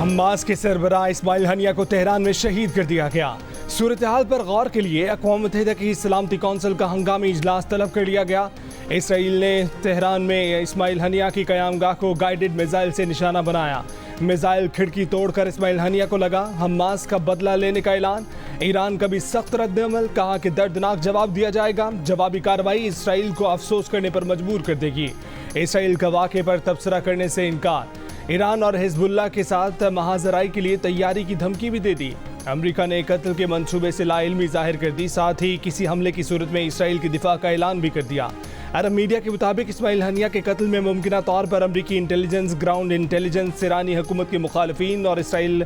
Hamas के सरबराह Ismail Haniyeh को Tehran में शहीद कर दिया गया। सूरत हाल पर गौर के लिए अक़वाम मुत्तहिदा की सलामती कौंसिल का हंगामी इजलास तलब कर लिया गया। इसराइल ने तेहरान में इस्माइल हनिया की क़यामगाह को गाइडेड मिसाइल से निशाना बनाया। मिसाइल खिड़की तोड़कर इस्माइल हनिया को लगा। हमास का बदला लेने का ऐलान। ईरान का भी सख्त रद्द-ए-अमल, कहा कि दर्दनाक जवाब दिया जाएगा। जवाबी कार्रवाई इसराइल को अफसोस करने पर मजबूर कर देगी। इसराइल का वाक़े पर तबसरा करने से इनकार। ईरान और हिजबुल्लाह के साथ महाजराई के लिए तैयारी की धमकी भी दे दी। अमेरिका ने कत्ल के मंसूबे से लाइल्मी जाहिर कर दी। साथ ही किसी हमले की सूरत में इसराइल की दिफा का ऐलान भी कर दिया। अरब मीडिया के मुताबिक इस्माइल हनिया के कत्ल में मुमकिना तौर पर अमरीकी इंटेलिजेंस, ग्राउंड इंटेलिजेंस, ईरानी हुकूमत के मुखालिफिन और इसराइल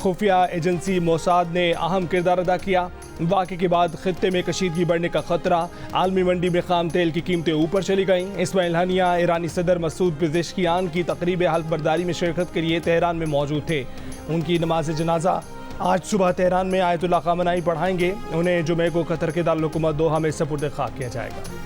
खुफिया एजेंसी मोसाद ने अहम किरदार अदा किया। वाक़े के बाद खित्ते में कशीदगी बढ़ने का खतरा। आलमी मंडी में खाम तेल की कीमतें ऊपर चली गईं। इस्माइल हनिया ईरानी सदर मसूद पेज़ेशकियान की तकरीब हल्फ बर्दारी में शिरकत के लिए तेहरान में मौजूद थे। उनकी नमाज जनाजा आज सुबह तेहरान में आयतुल्लाह ख़ामेनी पढ़ाएंगे। उन्हें जुमे को कतर के दारुल हुकूमत दोहा में सपुर्द खाक किया जाएगा।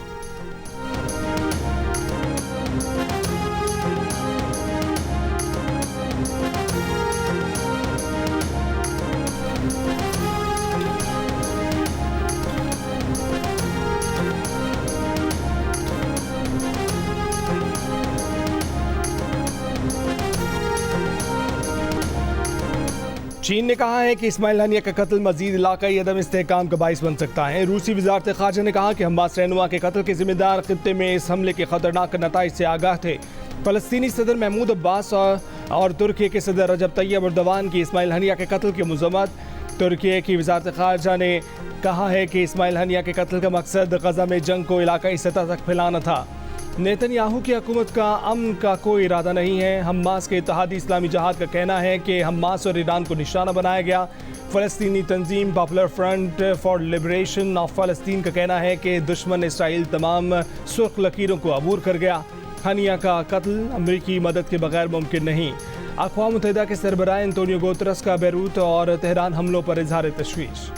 चीन ने कहा है कि इस्माइल हनिया का कत्ल मजीद इलाकाई अदम इस्तेहकाम का बाइस बन सकता है। रूसी वज़ारत ख़ारजा ने कहा कि हमास रहनुमा के कत्ल के जिम्मेदार खित्ते में इस हमले के खतरनाक नताइज से आगाह थे। फ़लस्तीनी सदर महमूद अब्बास और तुर्की के सदर रजब तैयब एर्दोगान की इस्माइल हनिया के कत्ल की मज़म्मत। तुर्की की वज़ारत ख़ारजा ने कहा है कि इस्माइल हनिया के कत्ल का मकसद गज़ा में जंग को इलाकाई सतह तक फैलाना था। नेतन्याहू की हुकूमत का अमन का कोई इरादा नहीं है। हमास के इत्तेहादी इस्लामी जहाद का कहना है कि हमास और ईरान को निशाना बनाया गया। फ़लस्तीनी तंजीम popular front for liberation of फ़लस्तीन का कहना है कि दुश्मन इसराइल तमाम सुर्ख लकीरों को अबूर कर गया। हनिया का कत्ल अमरीकी मदद के बगैर मुमकिन नहीं। अक़वाम मुत्तहिदा के सरबराह एंटोनियो गुतेरेस का बैरूत और तेहरान हमलों पर इज़हार तशवीश।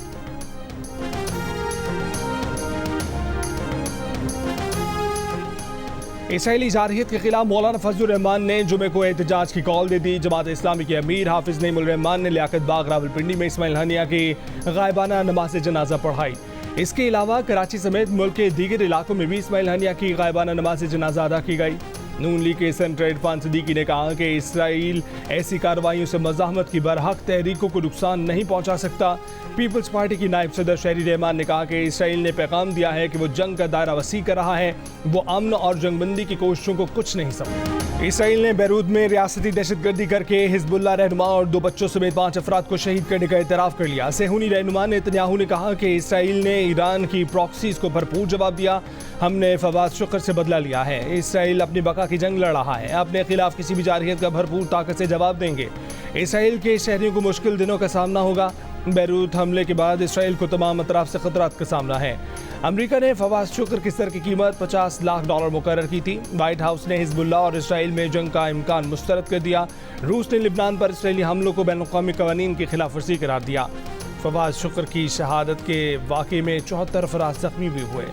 इसराइली जारहियत के खिलाफ मौलाना फजलुर रहमान ने जुमे को एहतजाज की कॉल दे दी। जमात इस्लामी के अमीर हाफिज नईमुल रहमान ने लियाकत बाग रावलपिंडी में इस्माइल हनिया की गायबाना नमाज जनाजा पढ़ाई। इसके अलावा कराची समेत मुल्क के दीगर इलाकों में भी इस्माइल हनिया की गायबाना नमाज जनाजा अदा की गई। नून लीग के सेनेटर इरफान सिद्दीकी ने कहा कि इसराइल ऐसी कार्रवाइयों से मज़ाहमत की बरहक तहरीकों को नुकसान नहीं पहुंचा सकता। पीपल्स पार्टी की नायब सदर शहरी रहमान ने कहा कि इसराइल ने पैगाम दिया है कि वो जंग का दायरा वसी कर रहा है। वो अमन और जंगबंदी की कोशिशों को कुछ नहीं समझ। इसराइल ने बैरूत में रियासती दहशतगर्दी करके हिजबुल्लाह रहनुमा और 2 बच्चों समेत 5 अफराद को शहीद करने का एतराफ़ कर लिया। सेहूनी रहनुमा नेतन्याहू ने कहा कि इसराइल ने ईरान की प्रॉक्सीज को भरपूर जवाब दिया। हमने फवाद शुक्र से बदला लिया है। इसराइल अपनी बका की जंग लड़ रहा है। अपने खिलाफ किसी भी जारहियत का भरपूर ताकत से जवाब देंगे। इसराइल के शहरियों को मुश्किल दिनों का सामना होगा। बैरूत हमले के बाद इसराइल को तमाम अतराफ से खतरात का सामना है। अमेरिका ने फवाद शुक्र की सर की कीमत $50 लाख मुकर्रर की थी। व्हाइट हाउस ने हिजबुल्लाह और इसराइल में जंग का इम्कान मुस्तरद कर दिया। रूस ने लिबनान पर इसराइली हमलों को बैनुल-अक़वामी क़वानीन की खिलाफ वर्जी करार दिया। फवाद शुक्र की शहादत के वाक़े में 74 अफराद जख्मी भी हुए।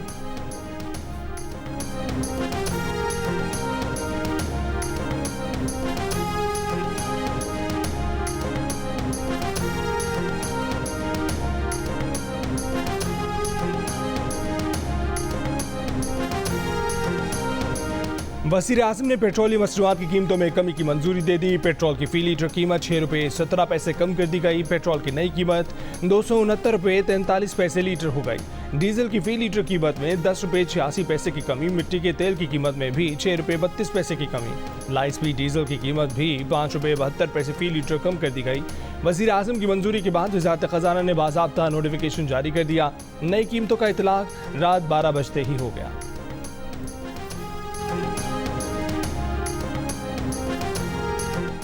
वज़ीर आज़म ने पेट्रोलियम मसनूआत की कीमतों में कमी की मंजूरी दे दी। पेट्रोल की फ़ी लीटर कीमत ₹6.17 कम कर दी गई। पेट्रोल की नई कीमत ₹269.43 लीटर हो गई। डीजल की फ़ी लीटर कीमत में ₹10.86 की कमी। मिट्टी के तेल की कीमत में भी ₹6.32 की कमी। लाइट स्पीड डीजल की कीमत भी ₹5.72 फ़ी लीटर कम कर दी गई। वज़ीर आज़म की मंजूरी के बाद वज़ारत ख़ज़ाना ने बाज़ाब्ता नोटिफिकेशन जारी कर दिया। नई कीमतों का इतलाक़ रात 12 बजते ही हो गया।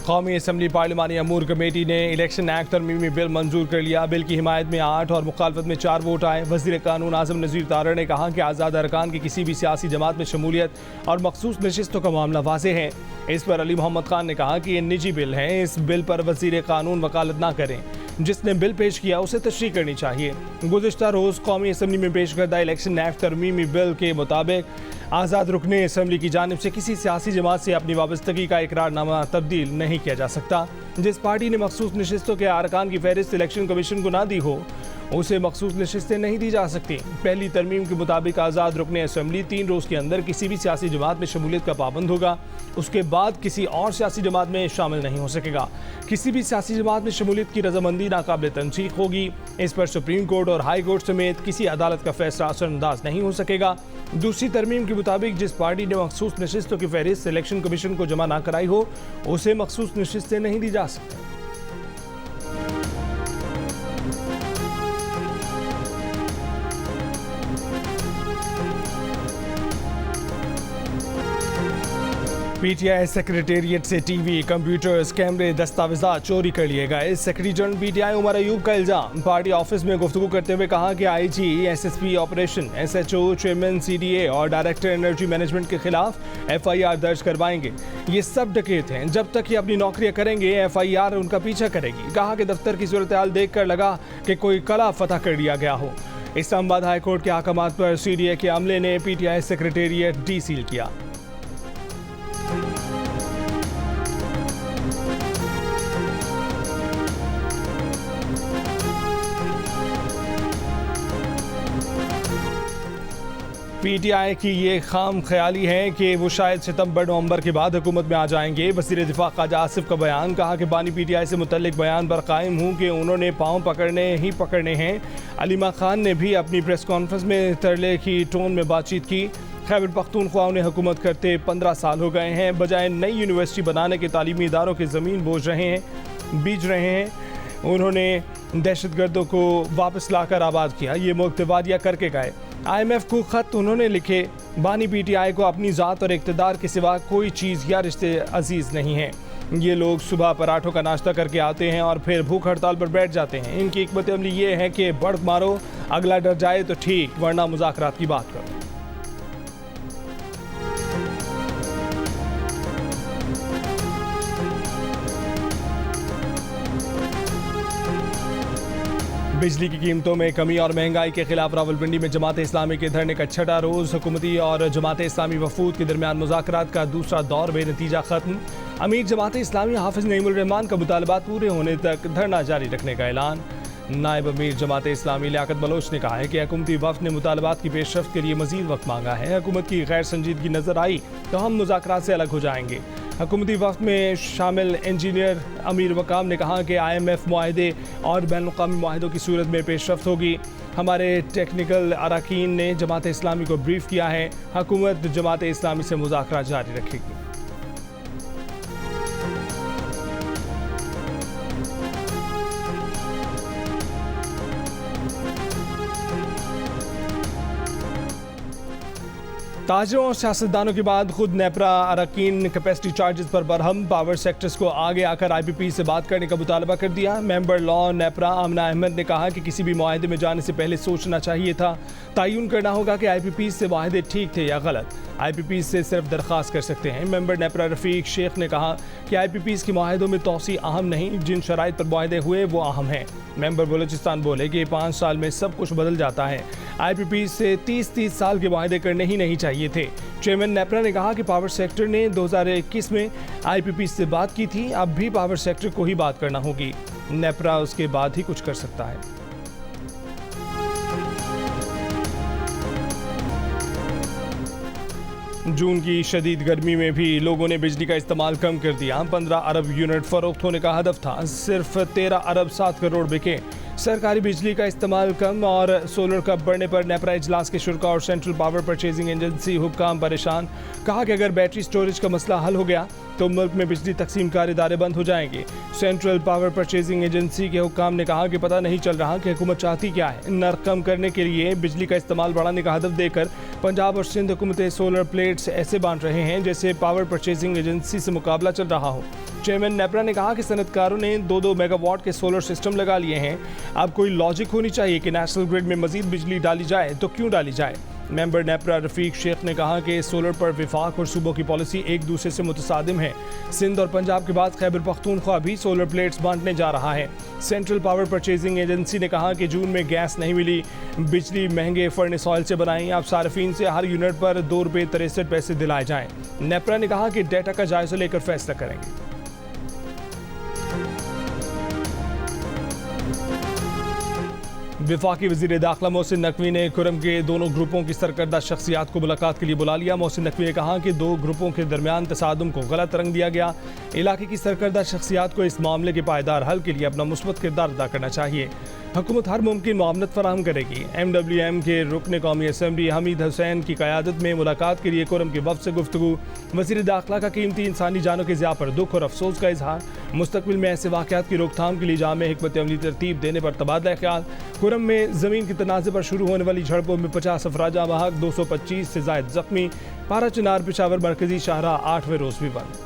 कौमी असम्बली पार्लिमानी अमूर कमेटी ने इलेक्शन एक्ट तरमीमी बिल मंजूर कर लिया। बिल की हिमायत में 8 और मुखालफत में 4 वोट आए। वज़ीर कानून आज़म नज़ीर तारड़ ने कहा कि आज़ाद अरकान की किसी भी सियासी जमात में शमूलियत और मखसूस नशिस्तों का मामला वाज़ेह है। इस पर अली मोहम्मद खान ने कहा कि ये निजी बिल हैं, इस बिल पर वज़ीर कानून वकालत ना करें। जिसने बिल पेश किया उसे तशरीह करनी चाहिए। गुज़िश्ता रोज़ कौमी असम्बली में पेश करदा इलेक्शन एक्ट तरमीमी बिल के मुताबिक आज़ाद रुकने असम्बली की जानिब से किसी सियासी जमात से अपनी वाबस्तगी का इकरारनामा तब्दील नहीं किया जा सकता। जिस पार्टी ने मखसूस नशिस्तों के अरकान की फहरिस्त इलेक्शन कमीशन को ना दी हो उसे मखसूस नशिस्तें नहीं दी जा सकती। पहली तरमीम के मुताबिक आज़ाद रुकने असम्बली 3 रोज़ के अंदर किसी भी सियासी जमात में शमूलियत का पाबंद होगा। उसके बाद किसी और सियासी जमात में शामिल नहीं हो सकेगा। किसी भी सियासी जमात में शमूलियत की रजामंदी नाकाबिल तनसीख होगी। इस पर सुप्रीम कोर्ट और हाई कोर्ट समेत किसी अदालत का फैसला असरअंदाज नहीं हो सकेगा। दूसरी तरमीम के मुताबिक जिस पार्टी ने मखसूस नशिस्तों की फहरिस्त इलेक्शन कमीशन को जमा ना कराई हो उसे मखसूस नशिस्तें नहीं दी जा सकती। पीटीआई सेक्रेटेरिएट से टीवी, कंप्यूटर्स, कैमरे, दस्तावेजात चोरी कर लिए गए। Secretary general PTI Umar Ayub का इल्जाम। पार्टी ऑफिस में गुफ्तगू करते हुए कहा कि IG, SSP operation, SHO, chairman CDA और डायरेक्टर एनर्जी मैनेजमेंट के खिलाफ एफआईआर दर्ज करवाएंगे। ये सब डकैत हैं। जब तक ये अपनी नौकरियां करेंगे एफआईआर उनका पीछा करेगी। कहा कि दफ्तर की सूरत हाल देख कर लगा कि कोई कला फतह कर लिया गया हो। इस्लामाबाद हाई कोर्ट के अहकामात पर सीडीए के अमले ने पीटीआई सेक्रेटेरिएट डी सील किया। पीटीआई की ये खाम ख्याली है कि वो शायद सितंबर-नवंबर के बाद हुकूमत में आ जाएंगे। वज़ीर दिफा ख्वाजा आसिफ का बयान। कहा कि बानी पीटीआई से मुतल्लिक बयान पर कायम हूँ कि उन्होंने पाँव पकड़ने ही पकड़ने हैं। अलीमा खान ने भी अपनी प्रेस कॉन्फ्रेंस में तरले की टोन में बातचीत की। खैबर पख्तूनख्वा ने हुकूमत करते 15 साल हो गए हैं। बजाय नई यूनिवर्सिटी बनाने के तालीमी इदारों की ज़मीन बीज रहे हैं। उन्होंने दहशतगर्दों को वापस लाकर आबाद किया। ये मुल्क दिवालिया करके गए। IMF को ख़त उन्होंने लिखे। बानी पीटीआई को अपनी ज़ात और इक़्तिदार के सिवा कोई चीज़ या रिश्ते अजीज़ नहीं हैं। ये लोग सुबह पराठों का नाश्ता करके आते हैं और फिर भूख हड़ताल पर बैठ जाते हैं। इनकी हिकमत अमली ये है कि बढ़ मारो, अगला डर जाए तो ठीक, वरना मुज़ाकरात की बात करो। बिजली की कीमतों में कमी और महंगाई के खिलाफ रावलपिंडी में जमात इस्लामी के धरने का छठा रोज़। हुकूमती और जमात इस्लामी वफूद के दरमियान मुज़ाकरात का दूसरा दौर बेनतीजा ख़त्म। अमीर जमात इस्लामी हाफिज़ नईमुल रहमान का मुतालबात पूरे होने तक धरना जारी रखने का ऐलान। नायब अमीर जमात इस्लामी लियाकत बलोच ने कहा है कि हुकूमती वफ़द ने मुतालबात की पेशरफ्त के लिए मज़ीद वक्त मांगा है। हुकूमत की गैर संजीदगी नज़र आई तो हम मुज़ाकरात से अलग हो जाएंगे। हुकूमती वफ़द में शामिल इंजीनियर अमीर वकाम ने कहा कि IMF मुआहदे और बैनुल-अक़वामी मुआहदों की सूरत में पेशरफ्त होगी। हमारे टेक्निकल अरकान ने जमात इस्लामी को ब्रीफ किया है। हुकूमत जमात इस्लामी से मुज़ाकरात जारी रखेगी। ताजरों और सियासतदानों के बाद खुद नेपरा अरकान कैपेसिटी चार्जेस पर बरहम। पावर सेक्टर्स को आगे आकर IPP से बात करने का मुतालबा कर दिया। मेंबर लॉ नेपरा आमना अहमद ने कहा कि किसी भी मुआहदे में जाने से पहले सोचना चाहिए था। तयन करना होगा कि IPP से मुआहदे ठीक थे या गलत। IPP से सिर्फ दरख्वास्त कर सकते हैं। मेंबर नेपरा रफ़ीक शेख ने कहा कि IPP के मुआहदों में तोसी अहम नहीं, जिन शराइत पर मुआहदे हुए वो अहम हैं। मेंबर बलूचिस्तान बोले कि 5 साल में सब कुछ बदल जाता है। IPP से 30 साल के मुआहदे करने ही नहीं चाहिए थे। चेयरमैन नेपरा ने कहा कि पावर सेक्टर ने 2021 में IPP से बात की थी, अब भी पावर सेक्टर को ही बात करना होगी। नेपरा उसके बाद ही कुछ कर सकता है। जून की शदीद गर्मी में भी लोगों ने बिजली का इस्तेमाल कम कर दिया। 15 अरब यूनिट फरोख्त होने का हदफ था, सिर्फ 13 अरब 7 करोड़ बिके। सरकारी बिजली का इस्तेमाल कम और सोलर कप बढ़ने पर नेपरा इजलास के शुरा और सेंट्रल पावर परचेजिंग एजेंसी हुक्काम परेशान। कहा कि अगर बैटरी स्टोरेज का मसला हल हो गया तो मुल्क में बिजली तकसीम कार इदारे बंद हो जाएंगे। सेंट्रल पावर परचेजिंग एजेंसी के हुक्काम ने कहा कि पता नहीं चल रहा कि हुकूमत चाहती क्या है। नर्क कम करने के लिए बिजली का इस्तेमाल बढ़ाने का हदफ देकर पंजाब और सिंध हुकूमतें सोलर प्लेट्स ऐसे बांट रहे हैं जैसे पावर परचेजिंग एजेंसी से मुकाबला चल रहा हो। चेयरमैन नेपरा ने कहा कि सनतकारों ने 2-2 मेगावाट के सोलर सिस्टम लगा लिए हैं। अब कोई लॉजिक होनी चाहिए कि नेशनल ग्रिड में मजीद बिजली डाली जाए तो क्यों डाली जाए। मेंबर नेपरा रफीक शेख ने कहा कि सोलर पर विफाक और सूबों की पॉलिसी एक दूसरे से मुतसादिम है। सिंध और पंजाब के बाद खैबर पख्तूनख्वा भी सोलर प्लेट्स बांटने जा रहा है। सेंट्रल पावर परचेजिंग एजेंसी ने कहा कि जून में गैस नहीं मिली, बिजली महंगे फर्नेस ऑयल से बनाई, अब सार्फिन से हर यूनिट पर ₹2.63 दिलाए जाएं। नेपरा ने कहा कि डेटा का जायजा लेकर फैसला करेंगे। वफाकी वज़ीर दाखिला मोहसिन नकवी ने कुरम के दोनों ग्रुपों की सरकर्दा शख्सियात को मुलाकात के लिए बुला लिया। मोहसिन नकवी ने कहा कि दो ग्रुपों के दरमियान तसादुम को गलत रंग दिया गया। इलाके की सरकर्दा शख्सियात को इस मामले के पायदार हल के लिए अपना मुस्बत किरदार अदा करना चाहिए। हुकूमत हर मुमकिन मुआवनत फराहम करेगी। MWM के रुकन कौमी असम्बली हमीद हुसैन की क़यादत में मुलाकात के लिए कुरम के वफ़द से गुफ्तगू। वज़ीर दाखिला का कीमती इंसानी जानों के ज़िया पर दुख और अफसोस का इजहार। मुस्तकबिल में ऐसे वाक़यात की रोकथाम के लिए जामे हिकमत अमली तरतीब देने पर तबादला ख्याल। कुरम में ज़मीन के तनाज़े पर शुरू होने वाली झड़पों में 50 अफराद जाँ बहक, 225 से ज़ायद ज़ख्मी। पारा चिनार पेशावर मरकजी शाहराह 8वें रोज़ भी बंद।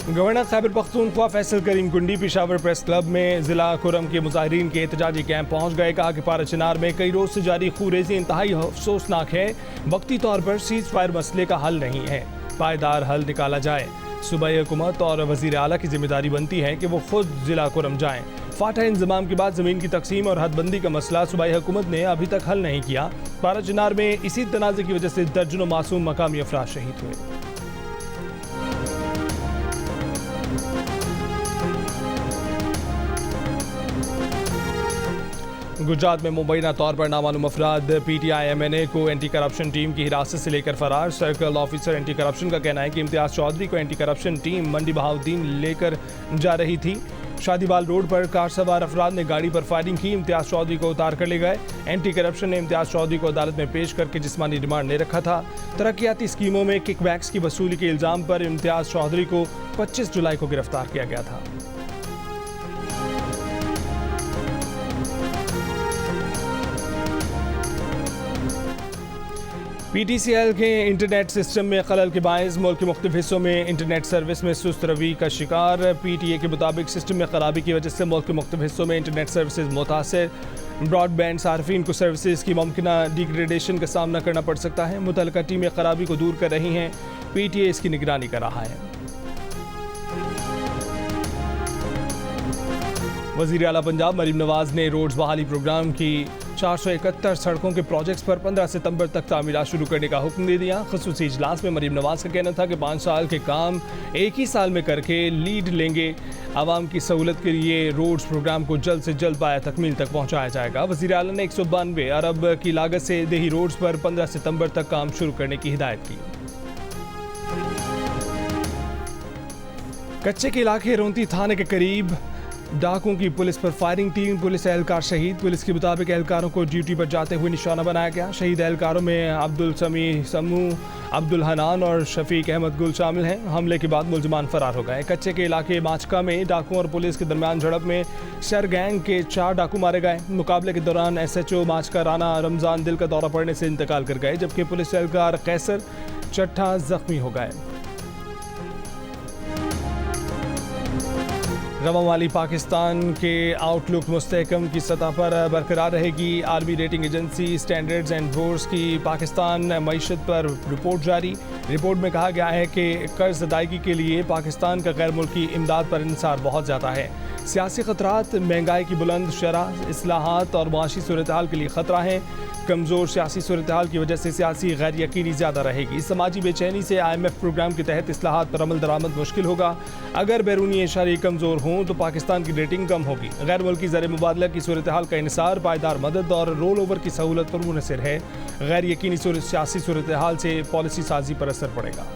गवर्नर खैबर पख्तूनख्वा फैसल करीम कुंडी पेशावर प्रेस क्लब में ज़िला कुरम के मुजाहिरीन के एहतजाजी कैंप पहुँच गए। कहा कि पारा चिनार में कई रोज़ से जारी खूरेज़ी इंतहाई अफसोसनाक है। वक्ती तौर पर सीज़ फायर मसले का हल नहीं है, पायदार हल निकाला जाए। सूबाई हुकूमत और वज़ीर आला की जिम्मेदारी बनती है कि वो खुद ज़िला कुरम जाएँ। फाटा इंजमाम के बाद ज़मीन की तकसीम और हदबंदी का मसला सूबाई हुकूमत ने अभी तक हल नहीं किया। पारा चिनार में इसी तनाज़े की वजह से दर्जनों मासूम मकामी अफराद शहीद हुए। गुजरात में मुबैना तौर पर नामालूम अफराद PTI MNA को एंटी करप्शन टीम की हिरासत से लेकर फरार। सर्कल ऑफिसर एंटी करप्शन का कहना है कि इम्तियाज़ चौधरी को एंटी करप्शन टीम मंडी बहाउद्दीन लेकर जा रही थी। शादीबाल रोड पर कार सवार अफराद ने गाड़ी पर फायरिंग की, इम्तियाज़ चौधरी को उतार कर ले गए। एंटी करप्शन ने इम्तियाज़ चौधरी को अदालत में पेश करके जिस्मानी रिमांड ले रखा था। तरक्याती स्कीमों में किकबैक्स की वसूली के इल्ज़ाम पर इम्तियाज़ चौधरी को 25 जुलाई को गिरफ्तार किया गया था। PTCL के इंटरनेट सिस्टम में खलल के बायस मुल्क के मुख्तलिफ हिस्सों में इंटरनेट सर्विस में सुस्त रवि का शिकार। PTA के मुताबिक सिस्टम में खराबी की वजह से मुल्क के मुख्तलिफ हिस्सों में इंटरनेट सर्विसेज मुतासर। ब्रॉडबैंड सार्फिन को सर्विसेज की मुमकिना डिग्रेडेशन का सामना करना पड़ सकता है। मुतल्लिका टीमें खराबी को दूर कर रही हैं। PTA इसकी निगरानी कर रहा है। वज़ीर आला पंजाब मरीम नवाज ने रोड्स बहाली प्रोग्राम की 471 सड़कों के प्रोजेक्ट्स पर 15 सितंबर तक तामीरात शुरू करने का हुक्म दे दिया। ख़ुसूसी इजलास में मरीम नवाज का कहना था कि 5 साल के काम एक ही साल में करके लीड लेंगे। आवाम की सहूलत के लिए रोड्स प्रोग्राम को जल्द से जल्द पाया तकमील तक पहुँचाया जाएगा। वज़ीर आला ने 192 अरब की लागत से देही रोड्स पर 15 सितंबर तक काम शुरू करने की हिदायत की। कच्चे के इलाके रोंती थाने के करीब डाकुओं की पुलिस पर फायरिंग, 3 पुलिस एहलकार शहीद। पुलिस के मुताबिक एहलकारों को ड्यूटी पर जाते हुए निशाना बनाया गया। शहीद एहलकारों में अब्दुल समी समू, अब्दुल हनान और शफीक अहमद गुल शामिल हैं। हमले के बाद मुलजमान फरार हो गए। कच्चे के इलाके माचका में डाकुओं और पुलिस के दरमियान झड़प में शर गैंग के 4 डाकू मारे गए। मुकाबले के दौरान SHO माचका राना रमजान दिल का दौरा पड़ने से इंतकाल कर गए, जबकि पुलिस एहलकार कैसर चट्ठा जख्मी हो गए। रवा वाली पाकिस्तान के आउटलुक मुस्तहकम की सतह पर बरकरार रहेगी। आर्मी rating agency Standards and Poor's की पाकिस्तान मईशत पर रिपोर्ट जारी। रिपोर्ट में कहा गया है कि कर्ज अदायगी के लिए पाकिस्तान का गैर मुल्की इमदाद पर इंसार बहुत ज़्यादा है। सियासी खतरात, महंगाई की बुलंद शरह, इस्लाहात और माशी सूरत हाल के लिए ख़तरा है। कमज़ोर सियासी सूरत हाल की वजह से सियासी गैर यकीनी ज़्यादा रहेगी। समाजी बेचैनी से IMF प्रोग्राम के तहत इस्लाहात पर अमल दरामद मुश्किल होगा। अगर बैरूनी इशारे कमज़ोर हों तो पाकिस्तान की रेटिंग कम होगी। गैर मुल्की ज़र मुबादला की सूरत हाल का इन्हिसार पायदार मदद और रोल ओवर की सहूलत पर मुनहसर है। गैर यकीनी सियासी सूरत हाल से पॉलिसी साजी पर असर पड़ेगा।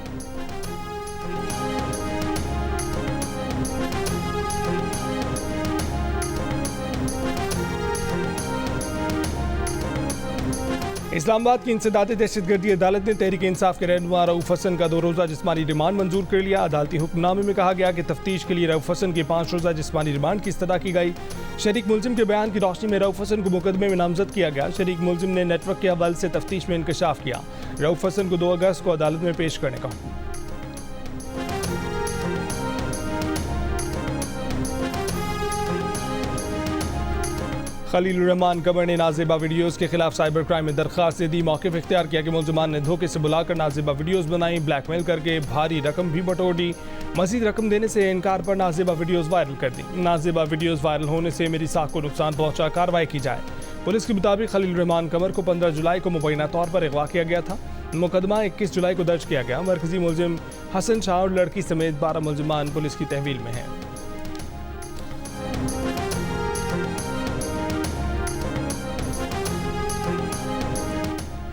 इस्लामाबाद की इंसदादी दहशतगर्दी अदालत ने तहरीक इंसाफ के रहनुमा रऊफ हसन का 2 रोज़ा जिस्मानी रिमांड मंजूर कर लिया। अदालती हुक्मनामे में कहा गया कि तफ्तीश के लिए रऊफ हसन की 5 रोज़ा जिस्मानी रिमांड की इस्तदा की गई। शरीक मुलजिम के बयान की रोशनी में रऊफ हसन को मुकदमे में नामजद किया गया। शरीक मुलजिम ने नेटवर्क के हवाले से तफ्तीश में इंकशाफ किया। रऊफ हसन को 2 अगस्त को अदालत में पेश करने का हुक्म। खलील रहमान कमर ने नाजिबा वीडियोस के खिलाफ साइबर क्राइम में दरखास्त दे दी। मौक़िफ़ इख्तियार किया कि मुल्ज़िमान ने धोखे से बुलाकर नाजिबा वीडियोस बनाई, ब्लैकमेल करके भारी रकम भी बटोर दी। मज़ीद रकम देने से इनकार पर नाजिबा वीडियोस वायरल कर दी। नाजिबा वीडियोस वायरल होने से मेरी साख को नुकसान पहुंचा, कार्रवाई की जाए। पुलिस के मुताबिक खलील रहमान कमर को 15 जुलाई को मुबैना तौर पर अगवा किया गया था। मुकदमा 21 जुलाई को दर्ज किया गया। मरकजी मुलजिम हसन शाह और लड़की समेत 12 मुल्जिमान पुलिस की तहवील में हैं।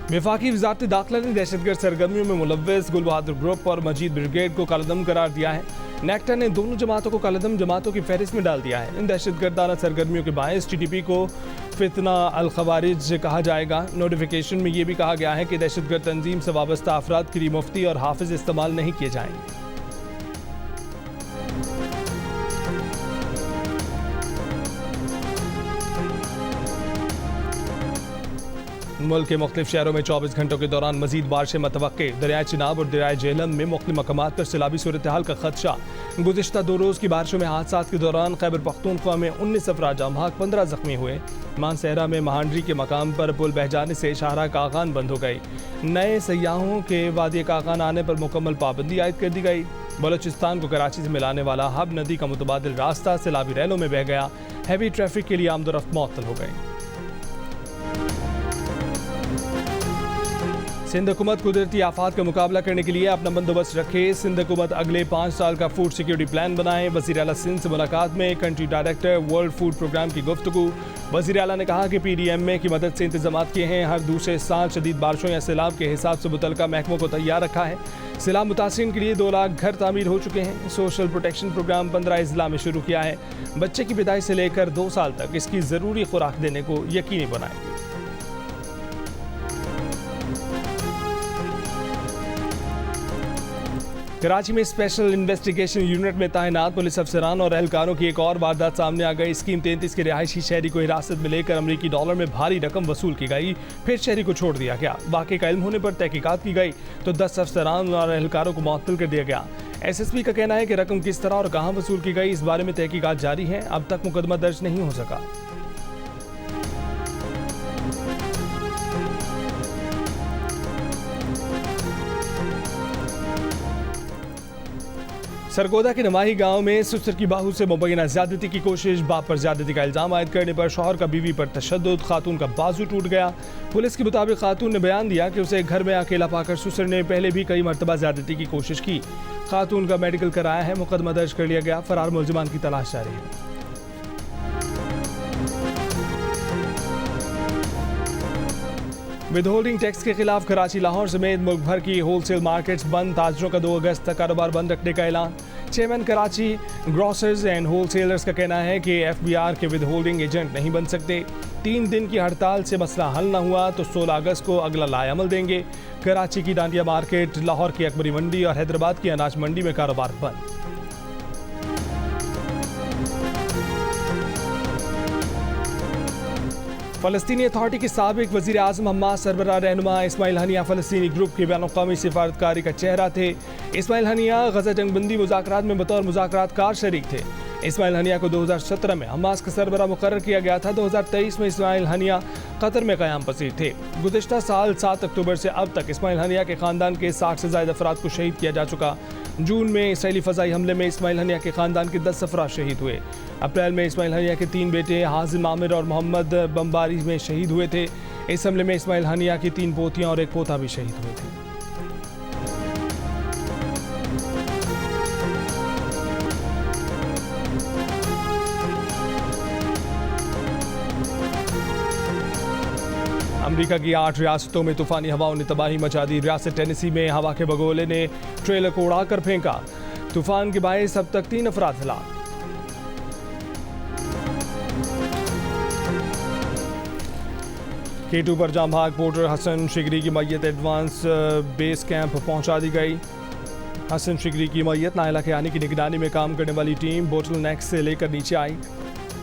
वफाकी वज़ारत दाखिला ने दहशतगर्द सरगर्मियों में मुलव्वस गुल बहादुर ग्रुप और मजीद ब्रिगेड को कालेदम करार दिया है। नेक्टा ने दोनों जमातों को कालेदम जमातों की फहरिस्त में डाल दिया है। इन दहशतगर्दाना सरगर्मियों के बायस TTP को फितना अल खवारिज कहा जाएगा। नोटिफिकेशन में यह भी कहा गया है कि दहशतगर्द तंजीम से वाबस्ता अफराद के लिए मुफ्ती और हाफिज इस्तेमाल नहीं किए जाएंगे। मुल्क के मुख्तलिफ शहरों में 24 घंटों के दौरान मजीद बारिशें मतवक्के। दरियाए चिनाब और दरियाए झेलम में मुख्तलिफ मकामात पर सैलाबी सूरत हाल का खदशा। गुज़िश्ता 2 रोज़ की बारिशों में हादसात के दौरान खैबर पख्तूनख्वा में 19 अफराद जाम बहक, 15 जख्मी हुए। मानसहरा में महांडरी के मकाम पर पुल बह जाने से शाहरा कागान बंद हो गई। नए सयाहों के वादी कागान आने पर मुकम्मल पाबंदी आयद कर दी गई। बलोचिस्तान को कराची से मिलाने वाला हब नदी का मुतबादिल रास्ता सैलाबी रैलों में बह गया। हैवी ट्रैफिक के लिए आमदोरफ्त मुअत्तल हो गई। सिंध हुकूमत कुदरती आफात का मुकाबला करने के लिए अपना बंदोबस्त रखे। सिंध हुकूमत अगले 5 साल का फूड सिक्योरिटी प्लान बनाए। वज़ीर आला सिंध से मुलाकात में country director World Food Programme की गुफ्तगू। वज़ीर आला ने कहा कि PDMA की मदद से इंतजाम किए हैं। हर दूसरे साल शदीद बारिशों या सैलाब के हिसाब से मुतल्लिका महकमों को तैयार रखा है। सैलाब मुतासिरीन के लिए 2 लाख घर तामीर हो चुके हैं। सोशल प्रोटेक्शन प्रोग्राम 15 अजला में शुरू किया है। बच्चे की पैदाइश से लेकर 2 साल तक इसकी ज़रूरी खुराक देने को यकीनी बनाए। कराची में स्पेशल इन्वेस्टिगेशन यूनिट में तैनात पुलिस अफसरान और एहलकारों की एक और वारदात सामने आ गई। स्कीम 33 के रिहायशी शहरी को हिरासत में लेकर अमरीकी डॉलर में भारी रकम वसूल की गई, फिर शहरी को छोड़ दिया गया। वाक़े का इल्म होने पर तहकीकात की गई तो 10 अफसरान और एहलकारों को मुअत्तल कर दिया गया। SSP का कहना है कि रकम किस तरह और कहाँ वसूल की गई, इस बारे में तहकीकात जारी है। अब तक मुकदमा दर्ज नहीं हो सका। सरगोदा के नमाही गांव में सुसर की बाहू से मुबैना ज्यादती की कोशिश। बाप पर ज्यादती का इल्जाम आयद करने पर शौहर का बीवी पर तशद्दुद, खातून का बाजू टूट गया। पुलिस के मुताबिक खातून ने बयान दिया कि उसे घर में अकेला पाकर सुसर ने पहले भी कई मरतबा ज्यादती की कोशिश की। खातून का मेडिकल कराया है। मुकदमा दर्ज कर लिया गया। फरार मुल्जिमान की तलाश जारी है। विदहोल्डिंग टैक्स के खिलाफ कराची, लाहौर समेत मुल्क भर की होलसेल मार्केट्स बंद। ताजरों का 2 अगस्त तक कारोबार बंद रखने का ऐलान। Chairman Karachi grocers and wholesalers का कहना है कि FBR के विदहोल्डिंग एजेंट नहीं बन सकते। 3 दिन की हड़ताल से मसला हल न हुआ तो 16 अगस्त को अगला लाएअमल देंगे। कराची की डांडिया मार्केट, लाहौर की अकबरी मंडी और हैदराबाद की अनाज मंडी में कारोबार बंद। फ़लस्तीनी अथॉरिटी के साबिक वज़ीर आज़म हम्मास सरबराह रहनुमा इस्माइल हनिया फ़लस्तीनी ग्रुप की बैनुल-अक़वामी सिफारतकारी का चेहरा थे। इस्माइल हनिया गज़ा जंगबंदी मुज़ाकरात में बतौर मुज़ाकरातकार शरीक थे। इस्माइल हनिया को 2017 में हम्मास का सरबराह मुकर्रर किया गया था। 2023 में इस्माइल हनिया कतर में क़याम पसीर थे। गुज़िश्ता साल 7 अक्टूबर से अब तक इस्माइल हनिया के ख़ानदान के 60 से ज़ायद अफराद को शहीद किया जा चुका। जून में इसराइली फ़ज़ाई हमले में इस्माइल हनिया के ख़ानदान के 10 अफराद शहीद हुए। अप्रैल में इस्माइल हनिया के 3 बेटे हाजिम आमिर और मोहम्मद बम्बारी में शहीद हुए थे। इस हमले में इस्माइल हनिया की 3 पोतियाँ और 1 पोता भी शहीद हुए थे। अमेरिका की 8 रियासतों में तूफानी हवाओं ने तबाही मचा दी। रियासत टेनेसी में हवा के बगोले ने ट्रेलर को उड़ाकर फेंका। तूफान के बायस अब तक 3 अफराद हलाक। K2 पर जाम भाग पोर्टर हसन शिगरी की मैयत एडवांस बेस कैंप पहुंचा दी गई। हसन शिगरी की मैयत नायला खयानी की निगरानी में काम करने वाली टीम बोटल नेक से लेकर नीचे आई।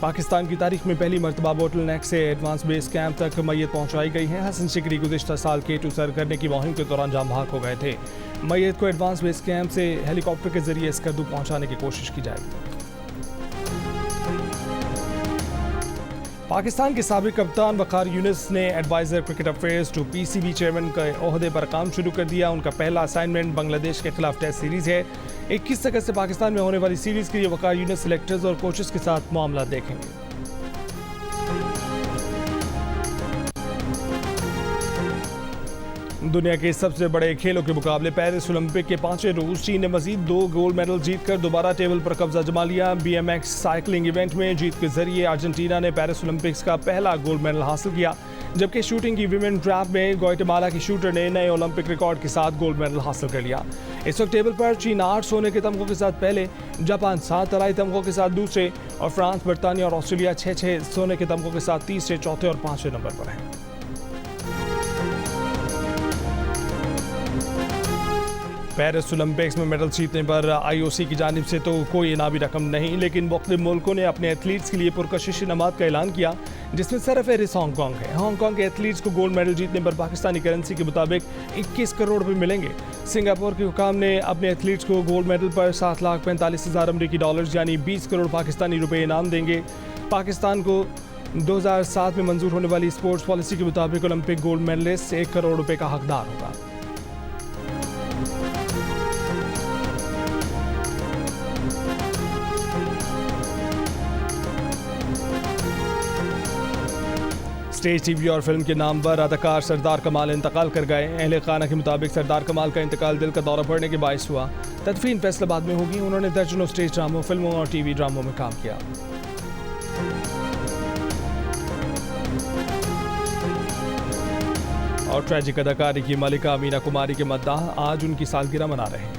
पाकिस्तान की तारीख में पहली मरतबा बोटल नेक से एडवांस बेस कैंप तक मैयत पहुंचाई गई है। हसन शिगरी गुज़िश्ता साल K2 सर करने की मुहिम के दौरान जाम भाग हो गए थे। मैयत को एडवांस बेस कैंप से हेलीकॉप्टर के जरिए स्कर्दू पहुंचाने की कोशिश की जाएगी। पाकिस्तान के साबिक कप्तान वक़ार यूनिस ने adviser cricket affairs to PCB chairman के ओहदे पर काम शुरू कर दिया। उनका पहला असाइनमेंट बांग्लादेश के खिलाफ टेस्ट सीरीज़ है। 21 अगस्त से पाकिस्तान में होने वाली सीरीज़ के लिए वक़ार यूनिस सिलेक्टर्स और कोचेस के साथ मामला देखेंगे। दुनिया के सबसे बड़े खेलों के मुकाबले पेरिस ओलंपिक के 5वें रोज चीन ने मजीद 2 गोल्ड मेडल जीतकर दोबारा टेबल पर कब्जा जमा लिया। BMX साइकिलिंग इवेंट में जीत के जरिए अर्जेंटीना ने पेरिस ओलंपिक्स का पहला गोल्ड मेडल हासिल किया, जबकि शूटिंग की विमेन ट्रैप में ग्वाटेमाला की शूटर ने नए ओलंपिक रिकॉर्ड के साथ गोल्ड मेडल हासिल कर लिया। इस वक्त टेबल पर चीन 8 सोने के तमगों के साथ पहले, जापान 7 तलाई तमगों के साथ दूसरे और फ्रांस, बरतानिया और ऑस्ट्रेलिया 6-6 सोने के तमगों के साथ तीसरे, चौथे और पांचवें नंबर पर हैं। पेरिस ओलंपिक्स में मेडल जीतने पर IOC की जानिब से तो कोई इनामी रकम नहीं, लेकिन मुख्तलिफ मुल्कों ने अपने एथलीट्स के लिए पुरकशिश इनामात का ऐलान किया, जिसमें सरफहरिस्त हांगकॉन्ग है। हांगकॉन्ग के एथलीट्स को गोल्ड मेडल जीतने पर पाकिस्तानी करेंसी के मुताबिक 21 करोड़ रुपये मिलेंगे। सिंगापुर के हुकाम ने अपने एथलीट्स को गोल्ड मेडल पर 7,45,000 अमरीकी डॉलर यानी 20 करोड़ पाकिस्तानी रुपये इनाम देंगे। पाकिस्तान को 2007 में मंजूर होने वाली स्पोर्ट्स पॉलिसी के मुताबिक ओलंपिक गोल्ड मेडलिस्ट 1 करोड़ रुपये का हकदार होगा। स्टेज, टीवी और फिल्म के नाम पर अदाकार सरदार कमाल इंतकाल कर गए। अहले खाना के मुताबिक सरदार कमाल का इंतकाल दिल का दौरा पड़ने के बायस हुआ। तदफीन फैसलाबाद में होगी। उन्होंने दर्जनों स्टेज ड्रामों, फिल्मों और टीवी ड्रामों में काम किया। और ट्रैजिक अदाकारी की मलिका मीना कुमारी के मद्दाह आज उनकी सालगिरह मना रहे हैं।